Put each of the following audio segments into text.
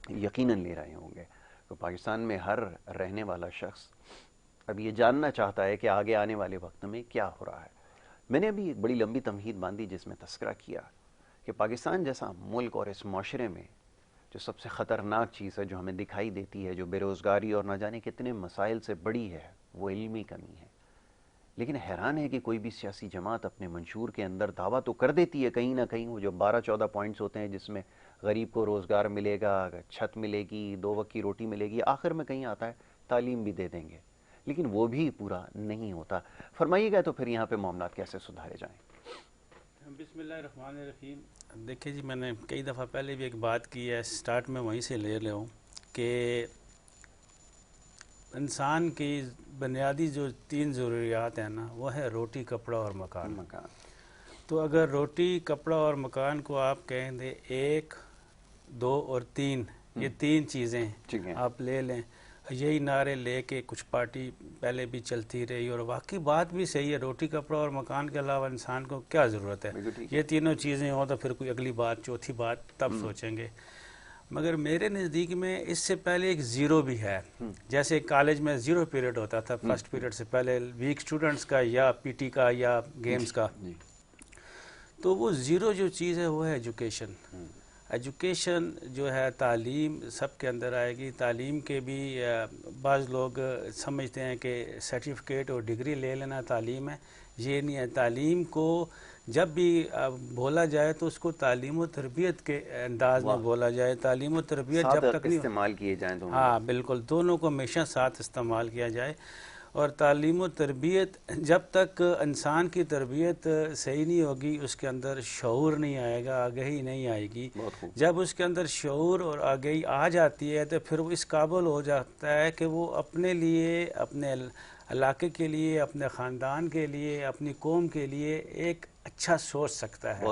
یقیناً لے رہے ہوں گے. تو پاکستان میں ہر رہنے والا شخص اب یہ جاننا چاہتا ہے کہ آگے آنے والے وقت میں کیا ہو رہا ہے. میں نے ابھی ایک بڑی لمبی تمہید باندھی جس میں تذکرہ کیا کہ پاکستان جیسا ملک اور اس معاشرے میں جو سب سے خطرناک چیز ہے جو ہمیں دکھائی دیتی ہے، جو بے روزگاری اور نہ جانے کتنے مسائل سے بڑی ہے، وہ علمی کمی ہے. لیکن حیران ہے کہ کوئی بھی سیاسی جماعت اپنے منشور کے اندر دعویٰ تو کر دیتی ہے کہیں نہ کہیں، وہ جو 12-14 پوائنٹس ہوتے ہیں جس میں غریب کو روزگار ملے گا، چھت ملے گی، 2 وقت کی روٹی ملے گی، آخر میں کہیں آتا ہے تعلیم بھی دے دیں گے، لیکن وہ بھی پورا نہیں ہوتا. فرمائیے گا تو پھر یہاں پہ معاملات کیسے سدھارے جائیں؟ بسم اللہ الرحمن الرحیم. دیکھیں جی، میں نے کئی دفعہ پہلے بھی ایک بات کی ہے، سٹارٹ میں وہیں سے لے لوں کہ انسان کی بنیادی جو 3 ضروریات ہیں نا، وہ ہے روٹی، کپڑا اور مکان. تو اگر روٹی، کپڑا اور مکان کو آپ کہیں دیں 1، 2 اور 3، یہ 3 چیزیں آپ لے لیں. یہی نعرے لے کے کچھ پارٹی پہلے بھی چلتی رہی، اور واقعی بات بھی صحیح ہے. روٹی، کپڑا اور مکان کے علاوہ انسان کو کیا ضرورت ہے؟ یہ تینوں چیزیں ہوں تو پھر کوئی اگلی بات، چوتھی بات تب سوچیں گے. مگر میرے نزدیک میں اس سے پہلے ایک زیرو بھی ہے. جیسے کالج میں 0 پیریڈ ہوتا تھا، فرسٹ پیریڈ سے پہلے ویک سٹوڈنٹس کا یا پی ٹی کا یا گیمز کا. تو وہ 0 جو چیز ہے وہ ہے ایجوکیشن. ایجوکیشن جو ہے، تعلیم سب کے اندر آئے گی. تعلیم کے بھی بعض لوگ سمجھتے ہیں کہ سرٹیفکیٹ اور ڈگری لے لینا تعلیم ہے. یہ نہیں ہے. تعلیم کو جب بھی بولا جائے تو اس کو تعلیم و تربیت کے انداز میں بولا جائے. تعلیم و تربیت جب تک نہیں استعمال کیے جائیں تو ہاں بالکل، دونوں کو ہمیشہ ساتھ استعمال کیا جائے. اور تعلیم و تربیت جب تک انسان کی تربیت صحیح نہیں ہوگی، اس کے اندر شعور نہیں آئے گا، آگہی نہیں آئے گی. جب اس کے اندر شعور اور آگہی آ جاتی ہے تو پھر وہ اس قابل ہو جاتا ہے کہ وہ اپنے لیے، اپنے علاقے کے لیے، اپنے خاندان کے لیے، اپنی قوم کے لیے ایک اچھا سوچ سکتا ہے.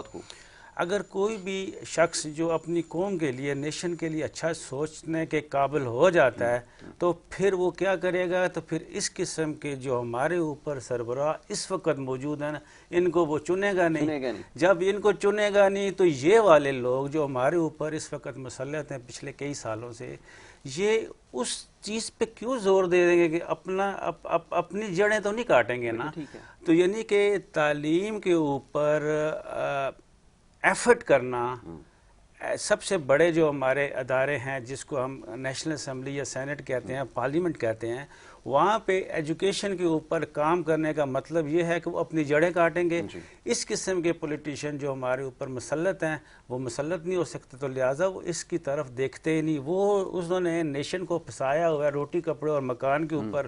اگر کوئی بھی شخص جو اپنی قوم کے لیے، نیشن کے لیے اچھا سوچنے کے قابل ہو جاتا ہے تو پھر وہ کیا کرے گا؟ تو پھر اس قسم کے جو ہمارے اوپر سربراہ اس وقت موجود ہیں نا، ان کو وہ چنے گا نہیں. جب ان کو چنے گا نہیں تو یہ والے لوگ جو ہمارے اوپر اس وقت مسلط ہیں پچھلے کئی سالوں سے، یہ اس چیز پہ کیوں زور دے دیں گے کہ اپنی جڑیں تو نہیں کاٹیں گے نا. تو یعنی کہ تعلیم کے اوپر ایفرٹ کرنا، سب سے بڑے جو ہمارے ادارے ہیں جس کو ہم نیشنل اسمبلی یا سینٹ کہتے ہیں، پارلیمنٹ کہتے ہیں، وہاں پہ ایجوکیشن کے اوپر کام کرنے کا مطلب یہ ہے کہ وہ اپنی جڑیں کاٹیں گے. اس قسم کے پولیٹیشین جو ہمارے اوپر مسلط ہیں وہ مسلط نہیں ہو سکتے، تو لہٰذا وہ اس کی طرف دیکھتے ہی نہیں. وہ انہوں نے نیشن کو پھنسایا ہوا ہے روٹی، کپڑے اور مکان کے اوپر.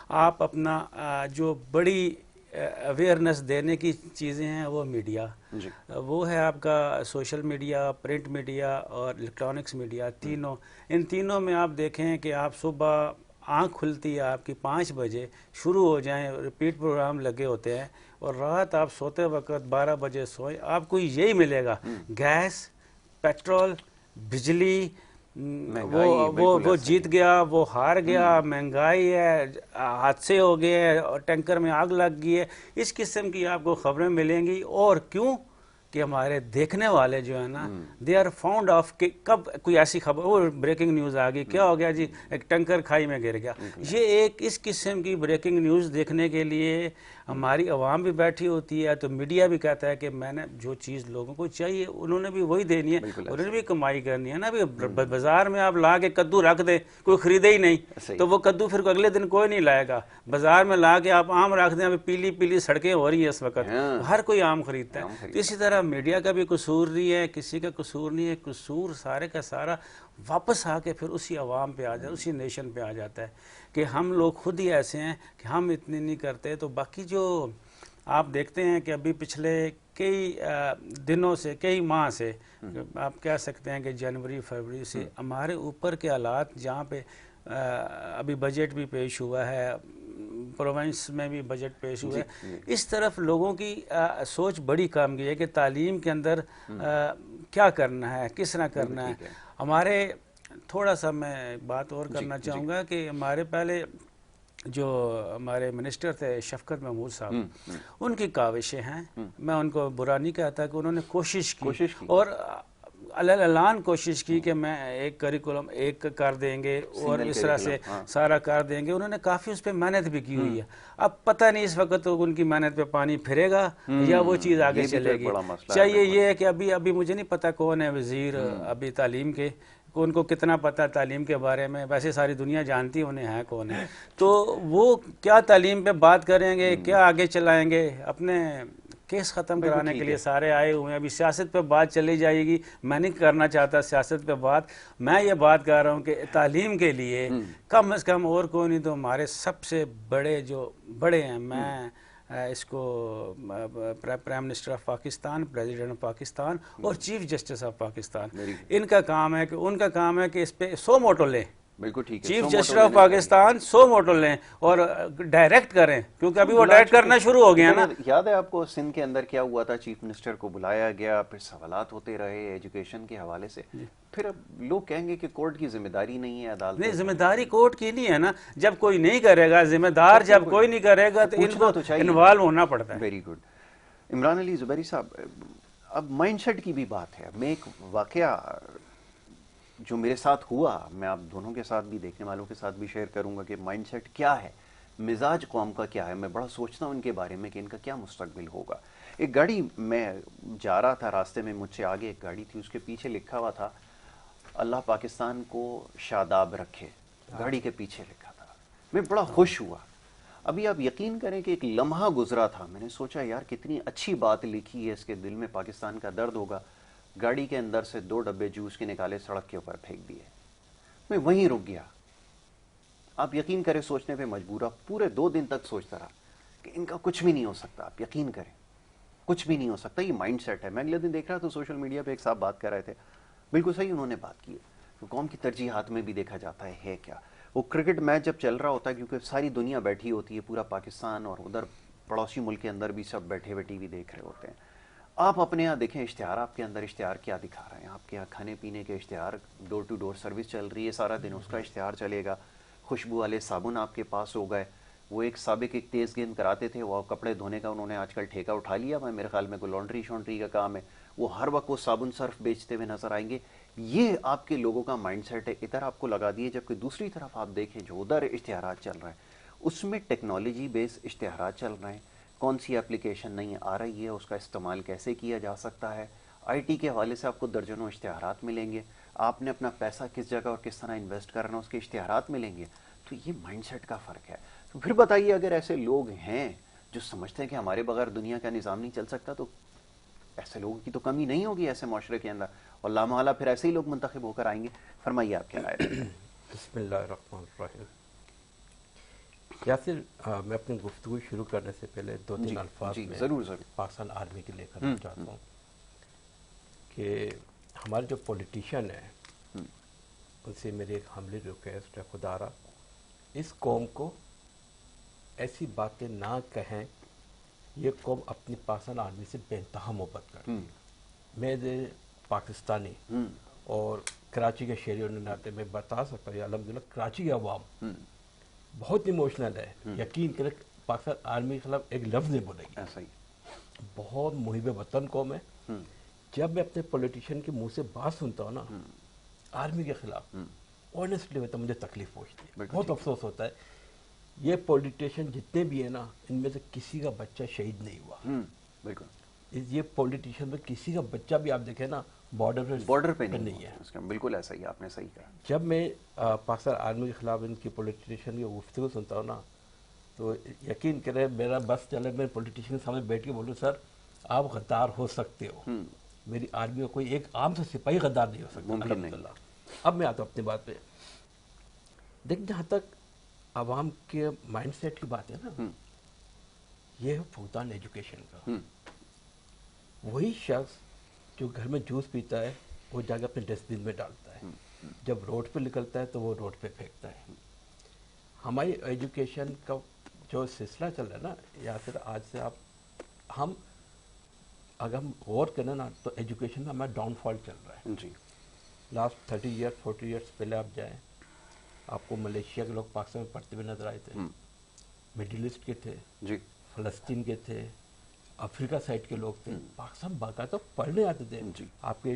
آپ اپنا جو بڑی اویئرنیس دینے کی چیزیں ہیں وہ میڈیا، وہ ہے آپ کا سوشل میڈیا، پرنٹ میڈیا اور الیکٹرانکس میڈیا. تینوں، ان تینوں میں آپ دیکھیں کہ آپ صبح آنکھ کھلتی ہے آپ کی 5 بجے، شروع ہو جائیں، ریپیٹ پروگرام لگے ہوتے ہیں، اور رات آپ سوتے وقت 12 بجے سوئیں، آپ کو یہی ملے گا: گیس، پیٹرول، بجلی، وہ جیت گیا، وہ ہار گیا، مہنگائی ہے، حادثے ہو گئے، اور ٹینکر میں آگ لگ گئی ہے. اس قسم کی آپ کو خبریں ملیں گی. اور کیوں کہ ہمارے دیکھنے والے جو ہیں نا، دے آر فاؤنڈ آف کہ کب کوئی ایسی خبر، وہ بریکنگ نیوز آ گئی، کیا ہو گیا جی، ایک ٹینکر کھائی میں گر گیا. یہ ایک اس قسم کی بریکنگ نیوز دیکھنے کے لیے ہماری عوام بھی بیٹھی ہوتی ہے. تو میڈیا بھی کہتا ہے کہ میں نے جو چیز لوگوں کو چاہیے انہوں نے بھی وہی دینی ہے، انہوں نے بھی کمائی کرنی ہے نا. بازار میں آپ لا کے کدو رکھ دیں، کوئی خریدے ہی نہیں تو وہ کدو پھر اگلے دن کوئی نہیں لائے گا. بازار میں لا کے آپ آم رکھ دیں، ابھی پیلی پیلی سڑکیں ہو رہی ہیں اس وقت، ہر کوئی آم خریدتا ہے. تو اسی طرح میڈیا کا بھی قصور نہیں ہے، کسی کا قصور نہیں ہے. قصور سارے کا سارا واپس آ کے پھر اسی عوام پہ آ جاتا ہے، اسی نیشن پہ آ جاتا ہے کہ ہم لوگ خود ہی ایسے ہیں کہ ہم اتنے نہیں کرتے. تو باقی جو آپ دیکھتے ہیں کہ ابھی پچھلے کئی دنوں سے، کئی ماہ سے، آپ کہہ سکتے ہیں کہ جنوری فروری سے ہمارے اوپر کے حالات، جہاں پہ ابھی بجٹ بھی پیش ہوا ہے، پروونس میں بھی بجٹ پیش ہوا ہے، اس طرف لوگوں کی سوچ بڑی کم گئی ہے کہ تعلیم کے اندر کیا کرنا ہے، کس طرح کرنا ہے. ہمارے تھوڑا سا میں بات اور کرنا چاہوں گا کہ ہمارے پہلے جو ہمارے منسٹر تھے شفقت محمود صاحب، ان کی کاوشیں ہیں، میں ان کو برا نہیں کہتا کہ انہوں نے کوشش کی. اور اعلان کوشش کی کہ میں ایک کریکولم ایک کر دیں گے اور اس طرح سے سارا کر دیں گے. انہوں نے کافی اس پہ محنت بھی کی ہوئی ہے. اب پتہ نہیں اس وقت ان کی محنت پہ پانی پھرے گا یا وہ چیز آگے چلے گی. چاہیے یہ ہے کہ ابھی مجھے نہیں پتا کون ہے وزیر ابھی تعلیم کے, ان کو کتنا پتہ تعلیم کے بارے میں, ویسے ساری دنیا جانتی انہیں ہے کون ہے, تو وہ کیا تعلیم پہ بات کریں گے, کیا آگے چلائیں گے. اپنے کیس ختم کرانے کے لیے سارے آئے ہوئے ہیں. ابھی سیاست پہ بات چلی جائے گی, میں نہیں کرنا چاہتا سیاست پہ بات. میں یہ بات کر رہا ہوں کہ تعلیم کے لیے کم از کم اور کوئی نہیں تو ہمارے سب سے بڑے جو بڑے ہیں, میں اس کو prime minister of Pakistan, president of Pakistan اور چیف جسٹس آف پاکستان, ان کا کام ہے کہ اس پہ 100 موٹو لیں. بالکل ٹھیک ہے. چیف جسٹس آف پاکستان 100 موٹو لیں اور ڈائریکٹ کریں, کیونکہ ابھی وہ ڈائریکٹ کرنا شروع ہو گیا نا. یاد ہے آپ کو سندھ کے اندر کیا ہوا تھا؟ چیف منسٹر کو بلایا گیا, پھر سوالات ہوتے رہے ایجوکیشن کے حوالے سے. پھر اب لوگ کہیں گے کہ کورٹ کی ذمہ داری نہیں ہے, عدالت نہیں, ذمہ داری کورٹ کی نہیں ہے نا. جب کوئی نہیں کرے گا ذمہ دار, جب کوئی نہیں کرے گا تو ان کو انوالو ہونا پڑتا ہے. Very good. عمران علی زبیری صاحب, اب مائنڈ سیٹ کی بھی بات ہے. میں ایک واقعہ جو میرے ساتھ ہوا, میں آپ دونوں کے ساتھ بھی, دیکھنے والوں کے ساتھ بھی شیئر کروں گا کہ مائنڈ سیٹ کیا ہے, مزاج قوم کا کیا ہے. میں بڑا سوچتا ہوں ان کے بارے میں کہ ان کا کیا مستقبل ہوگا. ایک گاڑی, میں جا رہا تھا راستے میں, مجھ سے آگے ایک گاڑی تھی, اس کے پیچھے لکھا ہوا تھا اللہ پاکستان کو شاداب رکھے. گاڑی کے پیچھے لکھا تھا. میں بڑا خوش ہوا. ابھی آپ یقین کریں کہ ایک لمحہ گزرا تھا, میں نے سوچا یار کتنی اچھی بات لکھی ہے, اس کے دل میں پاکستان کا درد ہوگا. گاڑی کے اندر سے 2 ڈبے جوس کے نکالے, سڑک کے اوپر پھینک دیے. میں وہیں رک گیا. آپ یقین کریں, سوچنے پہ مجبورا. پورے 2 دن تک سوچتا رہا کہ ان کا کچھ بھی نہیں ہو سکتا. آپ یقین کریں, کچھ بھی نہیں ہو سکتا. یہ مائنڈ سیٹ ہے. میں اگلے دن دیکھ رہا تھا سوشل میڈیا پہ, ایک صاحب بات کر رہے تھے, بالکل صحیح انہوں نے بات کی ہے. قوم کی ترجیحات میں بھی دیکھا جاتا ہے کیا. وہ کرکٹ میچ جب چل رہا ہوتا ہے, کیونکہ ساری دنیا بیٹھی ہوتی ہے, پورا پاکستان, اور ادھر پڑوسی ملک کے اندر بھی سب بیٹھے ہوئے ٹی وی دیکھ رہے ہوتے ہیں. آپ اپنے یہاں دیکھیں اشتہار, آپ کے اندر اشتہار کیا دکھا رہے ہیں. آپ کے یہاں کھانے پینے کے اشتہار, ڈور ٹو ڈور سروس چل رہی ہے, سارا دن اس کا اشتہار چلے گا. خوشبو والے صابن آپ کے پاس ہو گئے. وہ ایک سابق ایک تیز گیند کراتے تھے, وہ کپڑے دھونے کا انہوں نے آج کل ٹھیکہ اٹھا لیا. میرے خیال میں کوئی لانڈری شونڈری کا کام ہے. وہ ہر وقت وہ صابن صرف بیچتے ہوئے نظر آئیں گے. یہ آپ کے لوگوں کا مائنڈ سیٹ ہے. ادھر آپ کو لگا دیے, جبکہ دوسری طرف آپ دیکھیں جو ادھر اشتہارات چل رہے ہیں, اس میں ٹیکنالوجی بیس اشتہارات چل رہے ہیں. کون سی اپلیکیشن نہیں آ رہی ہے, اس کا استعمال کیسے کیا جا سکتا ہے. آئی ٹی کے حوالے سے آپ کو درجنوں اشتہارات ملیں گے. آپ نے اپنا پیسہ کس جگہ اور کس طرح انویسٹ کرنا ہے, اس کے اشتہارات ملیں گے. تو یہ مائنڈ سیٹ کا فرق ہے. تو پھر بتائیے, اگر ایسے لوگ ہیں جو سمجھتے ہیں کہ ہمارے بغیر دنیا کا نظام نہیں چل سکتا, تو ایسے لوگوں کی تو کمی نہیں ہوگی ایسے معاشرے کے اندر, اور لامحالہ پھر ایسے ہی لوگ منتخب ہو کر آئیں گے. فرمائیے آپ کیا رائے ہے. بسم اللہ الرحمن الرحیم. یاسر, میں اپنی گفتگو شروع کرنے سے پہلے 2-3 الفاظ میں ضرور پاکستان آرمی کے لے کرنا چاہتا ہوں کہ ہمارے جو پولیٹیشین ہیں, ان سے میری ایک حملی ریکویسٹ ہے, خدا را اس قوم کو ایسی باتیں نہ کہیں. یہ قوم اپنی پاکستان آرمی سے بے انتہا محبت کرتی ہے. میں پاکستانی اور کراچی کے شہری ہونے ناطے میں بتا سکتا ہوں, الحمدللہ کراچی کے عوام بہت ایموشنل ہے. یقین کریں پاکستان آرمی کے خلاف ایک لفظ نہیں بولے گی. ایسا ہی بہت محب وطن قوم ہے. جب میں اپنے پولیٹیشین کے منہ سے بات سنتا ہوں نا آرمی کے خلاف, آنیسٹلی ہوتا مجھے تکلیف پہنچتی ہے, بہت افسوس ہوتا ہے. یہ پولیٹیشین جتنے بھی ہیں نا, ان میں سے کسی کا بچہ شہید نہیں ہوا. بالکل. یہ پولیٹیشین میں کسی کا بچہ بھی آپ دیکھیں نا بارڈر پہ نہیں ہے. بالکل ایسا ہی, آپ نے صحیح کہا. جب میں پاکستان آرمی کے خلاف ان کی پولیٹیشین کی گفتگو سنتا ہوں نا, تو یقین کریں میرا بس چلے, میں پولیٹیشین کے سامنے بیٹھ کے بولوں سر آپ غدار ہو سکتے ہو, میری آرمی میں کوئی ایک عام سے سپاہی غدار نہیں ہو سکتا. الحمدللہ. اب میں آتا ہوں اپنی بات پہ. دیکھ, جہاں تک عوام کے مائنڈ سیٹ کی بات ہے نا, یہ ہے فقدان ایجوکیشن کا. وہی شخص جو گھر میں جوس پیتا ہے وہ جا کے اپنے ڈسٹ بن میں ڈالتا ہے, جب روڈ پہ نکلتا ہے تو وہ روڈ پہ پھینکتا ہے. ہماری ایجوکیشن کا جو سلسلہ چل رہا ہے نا, یا پھر آج سے ہم اگر ہم غور کریں نا تو ایجوکیشن کا ہمارا ڈاؤن فال چل رہا ہے. جی. لاسٹ 30 ایئرس 40 ایئرس پہلے آپ جائیں, آپ کو ملیشیا کے لوگ پاکستان میں پڑھتے ہوئے نظر آئے تھے, مڈل ایسٹ کے تھے, جی, فلسطین کے تھے, افریقہ سائڈ کے لوگ تھے. پاکستان باقاعدہ پڑھنے آتے تھے. آپ کے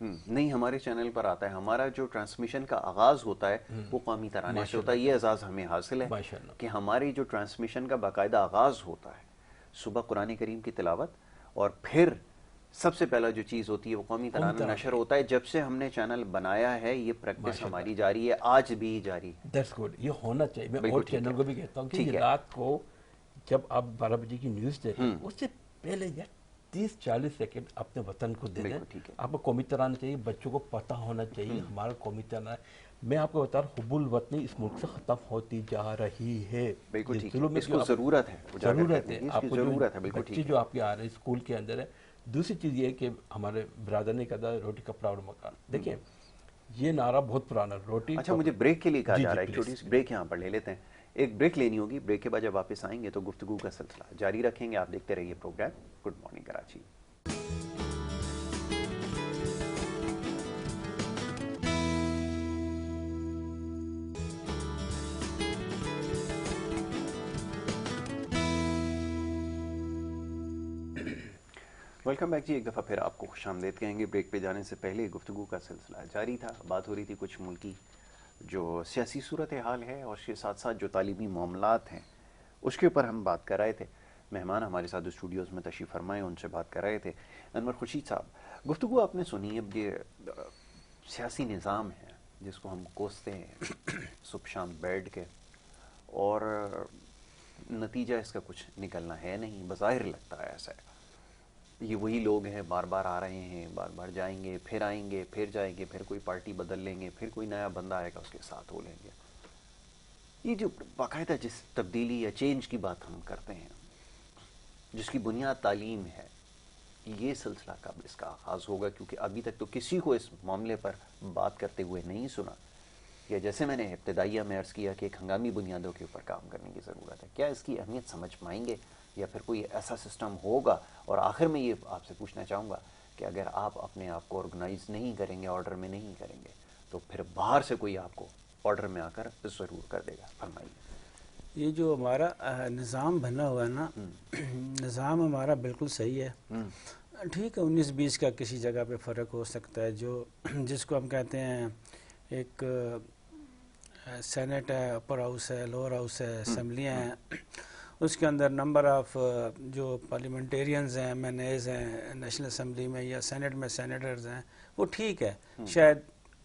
نہیں ہمارے چینل پر آتا ہے. ہمارا جو ٹرانسمیشن کا آغاز ہوتا ہے وہ قومی ترانے سے ہوتا ہے. یہ اعزاز ہمیں حاصل ہے کہ ہماری جو ٹرانسمیشن کا باقاعدہ آغاز ہوتا ہے صبح قرآن کریم کی تلاوت، اور پھر سب سے پہلا جو چیز ہوتی ہے وہ قومی ترانہ نشر ہوتا ہے. جب سے ہم نے چینل بنایا ہے یہ پریکٹس ہماری جاری ہے، آج بھی جاری ہے. دیٹس گڈ، یہ ہونا چاہیے. میں اور چینل کو بھی کہتا ہوں کہ رات کو جب آپ 12 بجے کی نیوز دیکھیں اس سے پہلے 30-40 سیکنڈ اپنے وطن کو دے دیں. آپ کو قومی ترانہ چاہیے، بچوں کو پتہ ہونا چاہیے ہمارا قومی ترانہ. میں آپ کو بتا رہا ہوں حب الوطنی اس ملک سے ختم ہوتی جا رہی ہے. بالکل ٹھیک ہے، اس کو ضرورت ہے، ضرورت ہے. آپ کو بچے جو آپ کے آ رہے ہیں اسکول کے اندر ہے. دوسری چیز یہ ہے کہ ہمارے برادر نے کہا تھا روٹی کپڑا اور مکان. دیکھیں یہ نعرہ بہت پرانا روٹی. اچھا مجھے بریک کے لیے کہا جا رہا ہے، ایک چھوٹی سی بریک یہاں پر لے لیتے ہیں. ایک بریک لینی ہوگی، بریک کے بعد جب واپس آئیں گے تو گفتگو کا سلسلہ جاری رکھیں گے. آپ دیکھتے رہیے programme good morning Karachi. Welcome back جی. ایک دفعہ پھر آپ کو خوش آمدید کہیں گے. بریک پہ جانے سے پہلے گفتگو کا سلسلہ جاری تھا. بات ہو رہی تھی کچھ ملکی جو سیاسی صورتحال ہے اور اس کے ساتھ ساتھ جو تعلیمی معاملات ہیں اس کے اوپر ہم بات کر رہے تھے. مہمان ہمارے ساتھ اسٹوڈیوز میں تشریف فرمائے، ان سے بات کر رہے تھے. انور خورشید صاحب، گفتگو آپ نے سنی. اب یہ سیاسی نظام ہے جس کو ہم کوستے ہیں صبح شام بیٹھ کے، اور نتیجہ اس کا کچھ نکلنا ہے نہیں. بظاہر لگتا ہے ایسا ہے. یہ وہی لوگ ہیں، بار بار آ رہے ہیں، بار بار جائیں گے، پھر آئیں گے، پھر جائیں گے، پھر کوئی پارٹی بدل لیں گے، پھر کوئی نیا بندہ آئے گا اس کے ساتھ ہو لیں گے. یہ جو باقاعدہ جس تبدیلی یا چینج کی بات ہم کرتے ہیں جس کی بنیاد تعلیم ہے، یہ سلسلہ کب اس کا آغاز ہوگا؟ کیونکہ ابھی تک تو کسی کو اس معاملے پر بات کرتے ہوئے نہیں سنا. یا جیسے میں نے ابتدائیہ میں عرض کیا کہ ایک ہنگامی بنیادوں کے اوپر کام کرنے کی ضرورت ہے. کیا اس کی اہمیت سمجھ پائیں گے یا پھر کوئی ایسا سسٹم ہوگا؟ اور آخر میں یہ آپ سے پوچھنا چاہوں گا کہ اگر آپ اپنے آپ کو آرگنائز نہیں کریں گے، آرڈر میں نہیں کریں گے، تو پھر باہر سے کوئی آپ کو آرڈر میں آ کر ضرور کر دے گا. فرمائیے. یہ جو ہمارا نظام بنا ہوا ہے نا، نظام ہمارا بالکل صحیح ہے. ٹھیک ہے 19-20 کا کسی جگہ پہ فرق ہو سکتا ہے، جو جس کو ہم کہتے ہیں ایک سینٹ ہے، اپر ہاؤس ہے، لوور ہاؤس ہے، اسمبلیاں ہیں. اس کے اندر نمبر آف جو پارلیمنٹیرینز ہیں، ایم این ایز ہیں نیشنل اسمبلی میں یا سینٹ میں سینیٹرز ہیں، وہ ٹھیک ہے. شاید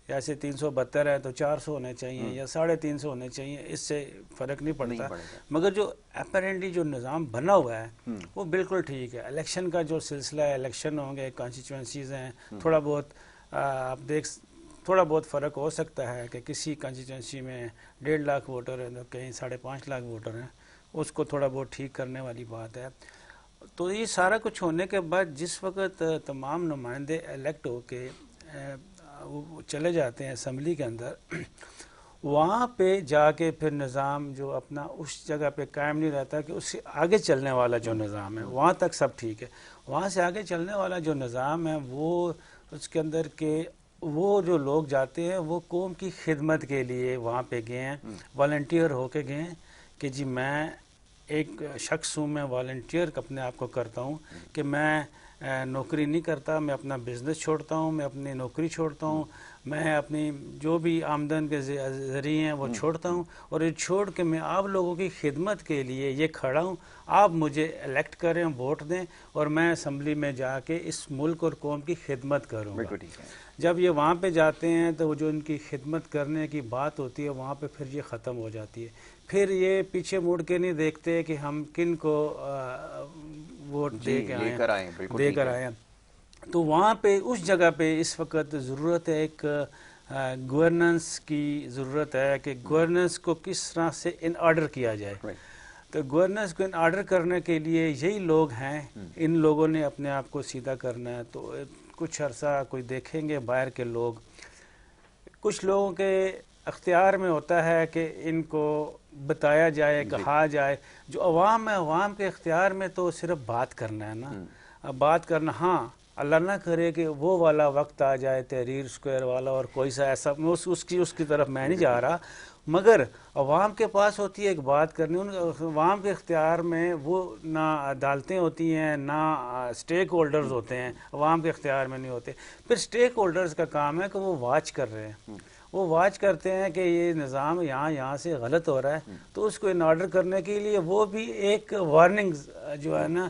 ایسے 372 ہے تو 400 ہونے چاہیے یا 350 ہونے چاہیے، اس سے فرق نہیں پڑتا. مگر جو اپیرنٹلی جو نظام بنا ہوا ہے وہ بالکل ٹھیک ہے. الیکشن کا جو سلسلہ ہے، الیکشن ہوں گے، کانسٹیچوئنسیز ہیں، تھوڑا بہت آپ تھوڑا بہت فرق ہو سکتا ہے کہ کسی کانسٹیچوئنسی میں 1.5 لاکھ ووٹر ہیں تو کہیں 5.5 لاکھ ووٹر ہیں. اس کو تھوڑا بہت ٹھیک کرنے والی بات ہے. تو یہ سارا کچھ ہونے کے بعد جس وقت تمام نمائندے الیکٹ ہو کے چلے جاتے ہیں اسمبلی کے اندر، وہاں پہ جا کے پھر نظام جو اپنا اس جگہ پہ قائم نہیں رہتا کہ اس سے آگے چلنے والا جو نظام ہے وہاں تک سب ٹھیک ہے. وہاں سے آگے چلنے والا جو نظام ہے وہ اس کے اندر کے وہ جو لوگ جاتے ہیں وہ قوم کی خدمت کے لیے وہاں پہ گئے ہیں، والنٹیئر ہو کے گئے ہیں کہ جی میں ایک شخص ہوں، میں والنٹیئر اپنے آپ کو کرتا ہوں کہ میں نوکری نہیں کرتا، میں اپنا بزنس چھوڑتا ہوں، میں اپنی نوکری چھوڑتا ہوں، میں اپنی جو بھی آمدن کے ذریعے ہیں وہ چھوڑتا ہوں، اور یہ چھوڑ کے میں آپ لوگوں کی خدمت کے لیے یہ کھڑا ہوں. آپ مجھے الیکٹ کریں، ووٹ دیں، اور میں اسمبلی میں جا کے اس ملک اور قوم کی خدمت کروں گا. جب یہ وہاں پہ جاتے ہیں تو جو ان کی خدمت کرنے کی بات ہوتی ہے وہاں پہ پھر یہ ختم ہو جاتی ہے. پھر یہ پیچھے مڑ کے نہیں دیکھتے کہ ہم کن کو ووٹ دے کر آئے ہیں. تو وہاں پہ اس جگہ پہ اس وقت ضرورت ہے، ایک گورننس کی ضرورت ہے کہ گورننس کو کس طرح سے ان آرڈر کیا جائے. تو گورننس کو ان آرڈر کرنے کے لیے یہی لوگ ہیں، ان لوگوں نے اپنے آپ کو سیدھا کرنا ہے. تو کچھ عرصہ کوئی دیکھیں گے باہر کے لوگ، کچھ لوگوں کے اختیار میں ہوتا ہے کہ ان کو بتایا جائے، کہا جائے. جو عوام ہے، عوام کے اختیار میں تو صرف بات کرنا ہے نا. اب بات کرنا، ہاں اللہ نہ کرے کہ وہ والا وقت آ جائے تحریر اسکوائر والا اور کوئی سا ایسا، اس کی طرف میں نہیں جا رہا، مگر عوام کے پاس ہوتی ہے ایک بات کرنی، ان عوام کے اختیار میں وہ نہ عدالتیں ہوتی ہیں، نہ اسٹیک ہولڈرز ہوتے ہیں، عوام کے اختیار میں نہیں ہوتے. پھر اسٹیک ہولڈرز کا کام ہے کہ وہ واچ کر رہے ہیں، وہ واچ کرتے ہیں کہ یہ نظام یہاں سے غلط ہو رہا ہے، تو اس کو ان آرڈر کرنے کے لیے وہ بھی ایک وارننگ جو ہے نا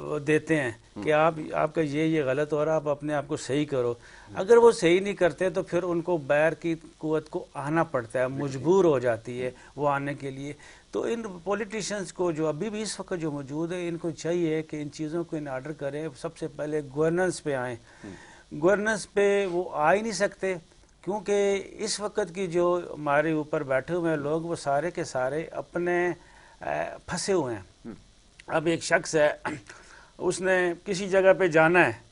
وہ دیتے ہیں کہ آپ کا یہ غلط ہو رہا ہے، آپ اپنے آپ کو صحیح کرو. اگر وہ صحیح نہیں کرتے تو پھر ان کو باہر کی قوت کو آنا پڑتا ہے، مجبور ہو جاتی ہے وہ آنے کے لیے. تو ان پولیٹیشنز کو جو ابھی بھی اس وقت جو موجود ہے، ان کو چاہیے کہ ان چیزوں کو ان آرڈر کریں. سب سے پہلے گورننس پہ آئیں. گورننس پہ وہ آ ہی نہیں سکتے کیونکہ اس وقت کی جو ہمارے اوپر بیٹھے ہوئے ہیں لوگ، وہ سارے کے سارے اپنے پھنسے ہوئے ہیں. اب ایک شخص ہے، اس نے کسی جگہ پہ جانا ہے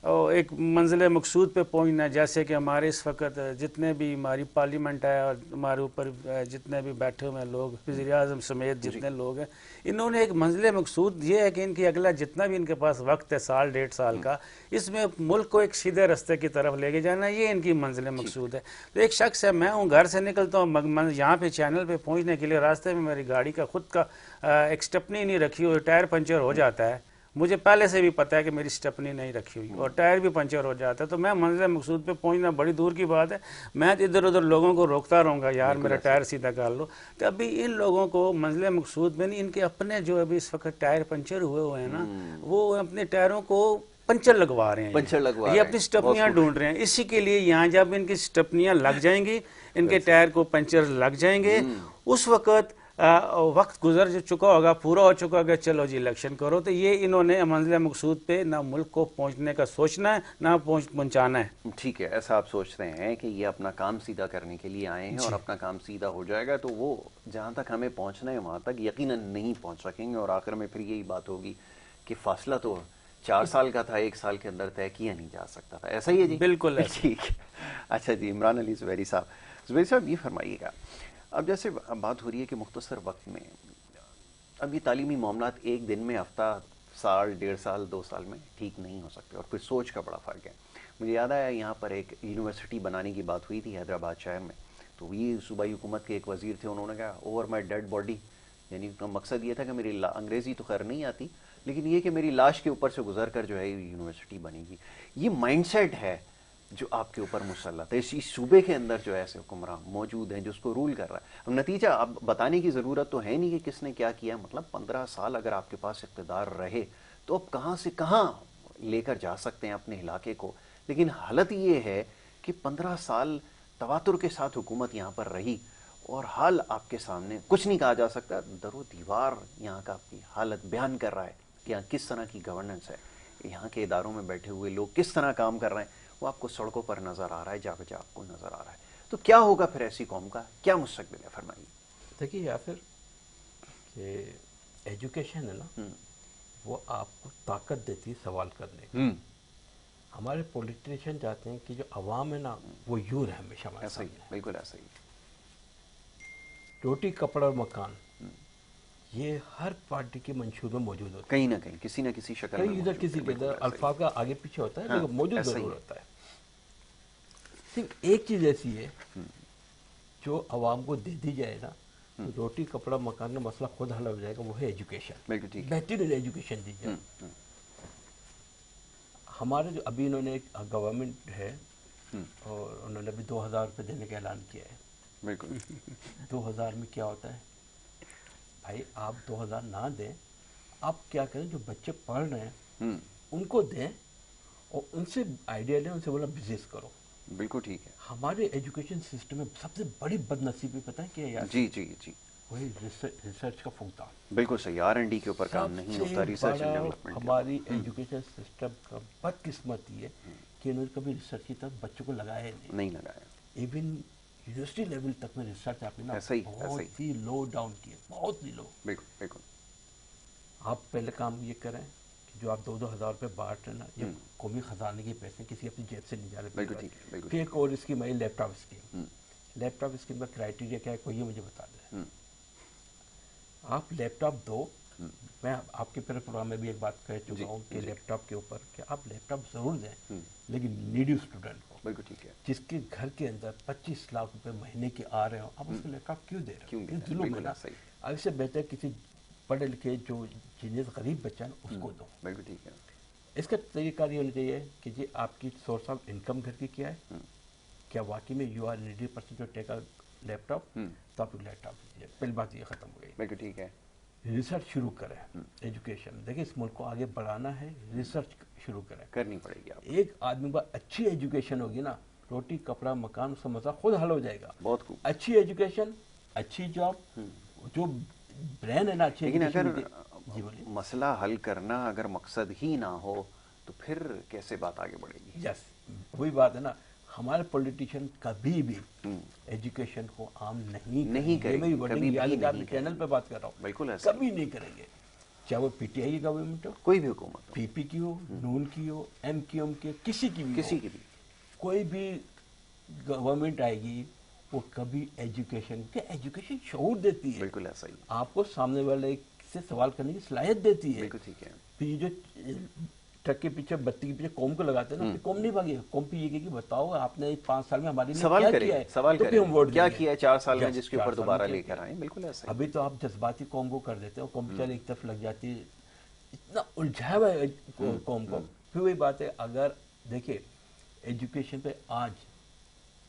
اور ایک منزل مقصود پہ پہنچنا ہے، جیسے کہ ہمارے اس وقت جتنے بھی ہماری پارلیمنٹ ہے اور ہمارے اوپر جتنے بھی بیٹھے ہوئے ہیں لوگ، وزیر اعظم سمیت جتنے لوگ ہیں، انہوں نے ایک منزل مقصود یہ ہے کہ ان کی اگلا جتنا بھی ان کے پاس وقت ہے، سال 1.5 سال کا، اس میں ملک کو ایک سیدھے رستے کی طرف لے کے جانا، یہ ان کی منزل مقصود ہے. تو ایک شخص ہے، میں ہوں گھر سے نکلتا ہوں یہاں پہ چینل پہ پہنچنے کے لیے، راستے میں میری گاڑی کا خود کا ایک سٹپنی نہیں رکھی ہوئی، ٹائر پنچر ہو جاتا ہے. مجھے پہلے سے بھی پتہ ہے کہ میری سٹپنی نہیں رکھی ہوئی اور ٹائر بھی پنچر ہو جاتا ہے، تو میں منزل مقصود پہ پہنچنا بڑی دور کی بات ہے، میں ادھر ادھر لوگوں کو روکتا رہوں گا، یار میرا ٹائر سیدھا کر لو. تو ابھی ان لوگوں کو منزل مقصود میں نہیں، ان کے اپنے جو ابھی اس وقت ٹائر پنچر ہوئے ہیں نا، وہ اپنے ٹائروں کو پنچر لگوا رہے ہیں، یہ اپنی سٹپنیاں ڈھونڈ رہے ہیں. اسی کے لیے یہاں جب ان کی سٹپنیاں لگ جائیں گی، ان کے ٹائر کو پنچر لگ جائیں گے، اس وقت وقت گزر جو چکا ہوگا، پورا ہو چکا ہوگا، چلو جی الیکشن کرو. تو یہ انہوں نے منزل مقصود پہ نہ ملک کو پہنچنے کا سوچنا ہے، نہ پہنچانا ہے. ٹھیک ہے، ایسا آپ سوچ رہے ہیں کہ یہ اپنا کام سیدھا کرنے کے لیے آئے ہیں اور اپنا کام سیدھا ہو جائے گا تو وہ جہاں تک ہمیں پہنچنا ہے وہاں تک یقیناً نہیں پہنچ سکیں گے، اور آخر میں پھر یہی بات ہوگی کہ فاصلہ تو 4 سال کا تھا، 1 سال کے اندر طے کیا نہیں جا سکتا تھا. ایسا ہی ہے جی؟ بالکل ایسا. ٹھیک ہے. اچھا جی، عمران علی زبیری صاحب یہ فرمائیے گا، اب جیسے بات ہو رہی ہے کہ مختصر وقت میں اب یہ تعلیمی معاملات ایک دن میں، ہفتہ، سال، 1.5 سال، 2 سال میں ٹھیک نہیں ہو سکتے، اور پھر سوچ کا بڑا فرق ہے. مجھے یاد آیا یہاں پر ایک یونیورسٹی بنانے کی بات ہوئی تھی حیدرآباد شہر میں، تو یہ صوبائی حکومت کے ایک وزیر تھے، انہوں نے کہا اوور مائی ڈیڈ باڈی، یعنی ان کا مقصد یہ تھا کہ میری انگریزی تو خیر نہیں آتی، لیکن یہ کہ میری لاش کے اوپر سے گزر کر جو ہے یونیورسٹی بنے گی. یہ مائنڈ سیٹ ہے جو آپ کے اوپر مسلط ہے. اسی صوبے کے اندر جو ایسے حکمراں موجود ہیں جو اس کو رول کر رہا ہے. اب نتیجہ اب بتانے کی ضرورت تو ہے نہیں کہ کس نے کیا کیا، مطلب 15 سال اگر آپ کے پاس اقتدار رہے تو اب کہاں سے کہاں لے کر جا سکتے ہیں اپنے علاقے کو. لیکن حالت یہ ہے کہ 15 سال تواتر کے ساتھ حکومت یہاں پر رہی اور حال آپ کے سامنے کچھ نہیں کہا جا سکتا. در و دیوار یہاں کا آپ کی حالت بیان کر رہا ہے کہ یہاں کس طرح کی گورننس ہے، یہاں کے اداروں میں بیٹھے ہوئے لوگ کس طرح کام کر رہے ہیں، وہ آپ کو سڑکوں پر نظر آ رہا ہے، جا بجا آپ کو نظر آ رہا ہے. تو کیا ہوگا پھر ایسی قوم کا، کیا مستقبل ہے؟ فرمائیے. دیکھیے یاسر، کہ ایجوکیشن ہے نا، وہ آپ کو طاقت دیتی ہے سوال کرنے کی. ہمارے پولیٹیشین چاہتے ہیں کہ جو عوام ہے نا وہ یوں رہے ہمیشہ ہمارے ایسا ہی، سامنے. بالکل ایسا ہی. روٹی کپڑا اور مکان، یہ ہر پارٹی کے منشور میں موجود ہوتا ہے، کہیں نہ کہیں کسی نہ کسی شکل میں کہیں ادھر موجود کسی ہے. کے بالکل ادھر ایسا ہی. الفاظ کا آگے پیچھے ہوتا ہے ہاں، لیکن موجود ایسا ہی ضرور ہے. ہوتا ہے. صرف ایک چیز ایسی ہے جو عوام کو دے دی جائے نا تو روٹی کپڑا مکان کا مسئلہ خود حل ہو جائے گا، وہ ہے ایجوکیشن. بالکل ٹھیک ہے. بہترین ایجوکیشن دی جائے. ہمارے جو ابھی انہوں نے ایک گورنمنٹ ہے اور انہوں نے ابھی 2000 روپے دینے کا اعلان کیا ہے. بالکل 2000 میں کیا ہوتا ہے بھائی؟ آپ 2000 نہ دیں، آپ کیا کریں، جو بچے پڑھ رہے ہیں ان کو دیں اور ان سے آئیڈیا لیں، ان سے بولا بزنس کرو. بالکل ٹھیک ہے. ہمارے ایجوکیشن سسٹم میں سب سے بڑی بد نصیبی پتہ ہے کیا ہے یار؟ جی جی جی، وہی ریسرچ کا فقدان. بالکل صحیح. R&D کے اوپر کام سب نہیں سے ہوتا، ریسرچ اینڈ بڑا ڈیولپمنٹ کے ہماری اوپر. ایجوکیشن سسٹم کا بدقسمت یہ ہے کہ انہوں نے کبھی ریسرچ کی طرف بچوں کو لگایا ہی نہیں. نہیں لگایا. ایون یونیورسٹی لیول تک میں ریسرچ آپ نے نا ایسا ہی ایسا ہی. بہت ہی لو ڈاؤن کیے، بہت ہی لو. بالکل بالکل. آپ پہلے کام یہ کریں کہ جو آپ 2,000 روپے بانٹ رہے ہیں نا، یہ قومی خزانے کے پیسے کسی اپنی جیب سے نہیں جا رہے. بالکل ٹھیک ہے. بالکل پھر ایک اور اسکیم آئی لیپ ٹاپ اسکیم. لیپ ٹاپ اسکیم کا کرائٹیریا کیا ہے کوئی یہ مجھے بتا دیں. آپ لیپ ٹاپ دو میں آپ کے پہلے پروگرام میں بھی ایک بات کہہ چکا ہوں کہ لیپ ٹاپ کے اوپر کہ آپ لیپ ٹاپ ضرور دیں لیکن نیڈی اسٹوڈنٹ کو، بالکل ٹھیک ہے، جس کے گھر کے اندر 25 لاکھ روپے مہینے کے آ رہے ہوں، آپ اس کو لیپ ٹاپ کیوں دے رہے ہو؟ ظلم ہے نا۔ اب اس سے بہتر کسی پڑھے لکھے جو جنہیں غریب بچہ ہے اس کو دو۔ بالکل ٹھیک ہے۔ اس کا طریقہ کار یہ ہونا چاہیے کہ جی آپ کی سورس آف انکم گھر کی کیا ہے، کیا واقعی میں یو آر نیڈی پرسن جو ٹیک لیپ ٹاپ، تو آپ لیپ ٹاپ دیجیے۔ پہلی بات یہ ختم ہو گئی۔ بالکل ٹھیک ہے۔ ریسرچ شروع کریں، ایجوکیشن دیکھیں، اس ملک کو آگے بڑھانا ہے، ریسرچ شروع کریں، کرنی پڑے گی آپ۔ ایک آدمی کو اچھی ایجوکیشن ہوگی نا، روٹی کپڑا مکان اس کا مسئلہ خود حل ہو جائے گا۔ بہت خوب۔ اچھی ایجوکیشن، اچھی جاب، جو برین ہے نا اچھی لیکن اگر جی بولیے، مسئلہ حل کرنا اگر مقصد ہی نہ ہو تو پھر کیسے بات آگے بڑھے گی؟ یس، وہی بات ہے نا، ہمارے پولیٹیشین کبھی بھی ایجوکیشن کو عام نہیں کریں گے۔ میں چینل پہ بات کر رہا ہوں، بالکل ایسا کبھی نہیں کریں گے، چاہے وہ پی ٹی آئی کی گورنمنٹ ہو، کوئی بھی حکومت ہو، پی پی کی ہو، نون کی ہو، ایم کیو ایم کی، کسی کی بھی کوئی بھی گورنمنٹ آئے گی، وہ کبھی ایجوکیشن شعور دیتی ہے، بالکل ایسا ہی، آپ کو سامنے والے سے سوال کرنے کی صلاحیت دیتی ہے۔ بالکل ٹھیک ہے۔ پھر جو ٹرک کے پیچھے بتی کے پیچھے قوم کو لگاتے ہیں نا، قوم نہیں بھاگی، قوم پہ یہ کہ بتاؤ آپ نے 5 سال میں ہمارے لیے کیا کیا ہے، سوال تو پھر ہم ووٹ کیا دیں گے۔ کیا ہے 4 سال میں جس کے اوپر دوبارہ لے کر آئیں، بالکل ایسا ہی۔ ابھی تو آپ جذباتی قوم کو کر دیتے ہو، قوم بیچاری ایک طرف لگ جاتی ہے، اتنا الجھایا ہوا ہے قوم کو۔ پھر وہی بات ہے، اگر دیکھیں ایجوکیشن پہ آج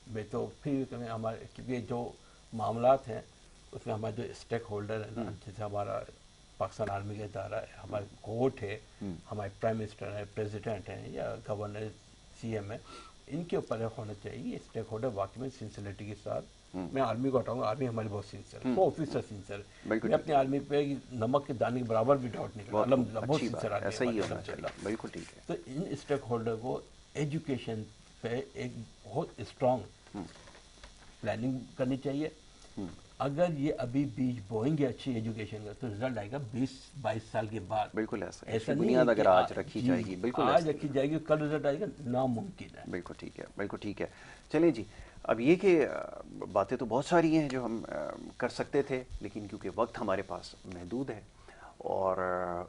میں تو پھر ہمارے کیونکہ جو معاملات ہیں اس میں ہمارے جو اسٹیک ہولڈر ہیں نا، جیسے ہمارا پاکستان آرمی کا ادارہ ہے، ہمارے کورٹ ہے، ہمارے پرائم منسٹر ہے، پریزیڈنٹ ہیں یا گورنر سی ایم ہے، ان کے اوپر ہونا چاہیے اسٹیک ہولڈر واقعی میں سنسیئرٹی کے ساتھ۔ میں آرمی کو ہٹاؤں گا، آرمی ہماری بہت سنسیئر ہے، وہ آفیسر سنسیئر ہے، میں اپنی آرمی پہ نمک کے دانے کے برابر بھی ڈاؤٹ نہیں کرتا، الحمدللہ بہت سنسیئر آرمی ہے، ایسا ہی ہونا چاہیے، بالکل ٹھیک ہے۔ تو ان اسٹیک ہولڈر کو ایجوکیشن پہ ایک بہت اسٹرانگ پلاننگ کرنی چاہیے۔ اگر یہ ابھی بیج بوئیں گے اچھی ایجوکیشن کا تو رزلٹ آئے گا 20-22 سال کے بعد۔ بالکل ایسا ایسا بنیاد اگر آج رکھی جائے گی، بالکل آج رکھی جائے گی، کل رزلٹ آئے گا، ناممکن ہے۔ بالکل ٹھیک ہے، بالکل ٹھیک ہے۔ چلیں جی، اب یہ کہ باتیں تو بہت ساری ہیں جو ہم کر سکتے تھے، لیکن کیونکہ وقت ہمارے پاس محدود ہے اور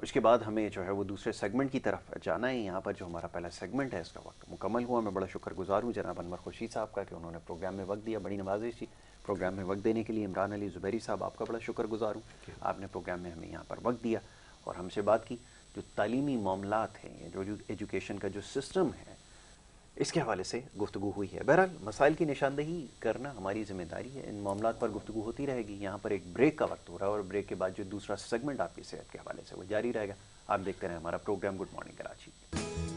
اس کے بعد ہمیں جو ہے وہ دوسرے سیگمنٹ کی طرف جانا ہے۔ یہاں پر جو ہمارا پہلا سیگمنٹ ہے اس کا وقت مکمل ہوا۔ میں بڑا شکر گزار ہوں جناب انور خورشید صاحب کا کہ انہوں نے پروگرام میں وقت دیا، بڑی نوازش تھی پروگرام میں وقت دینے کے لیے۔ عمران علی زبیری صاحب، آپ کا بڑا شکر گزار ہوں، آپ نے پروگرام میں ہمیں یہاں پر وقت دیا اور ہم سے بات کی۔ جو تعلیمی معاملات ہیں، جو ایجوکیشن کا جو سسٹم ہے، اس کے حوالے سے گفتگو ہوئی ہے۔ بہرحال مسائل کی نشاندہی کرنا ہماری ذمہ داری ہے، ان معاملات پر گفتگو ہوتی رہے گی۔ یہاں پر ایک بریک کا وقت ہو رہا ہے اور بریک کے بعد جو دوسرا سیگمنٹ آپ کی صحت کے حوالے سے وہ جاری رہے گا۔ آپ دیکھتے رہیں ہمارا پروگرام گڈ مارننگ کراچی۔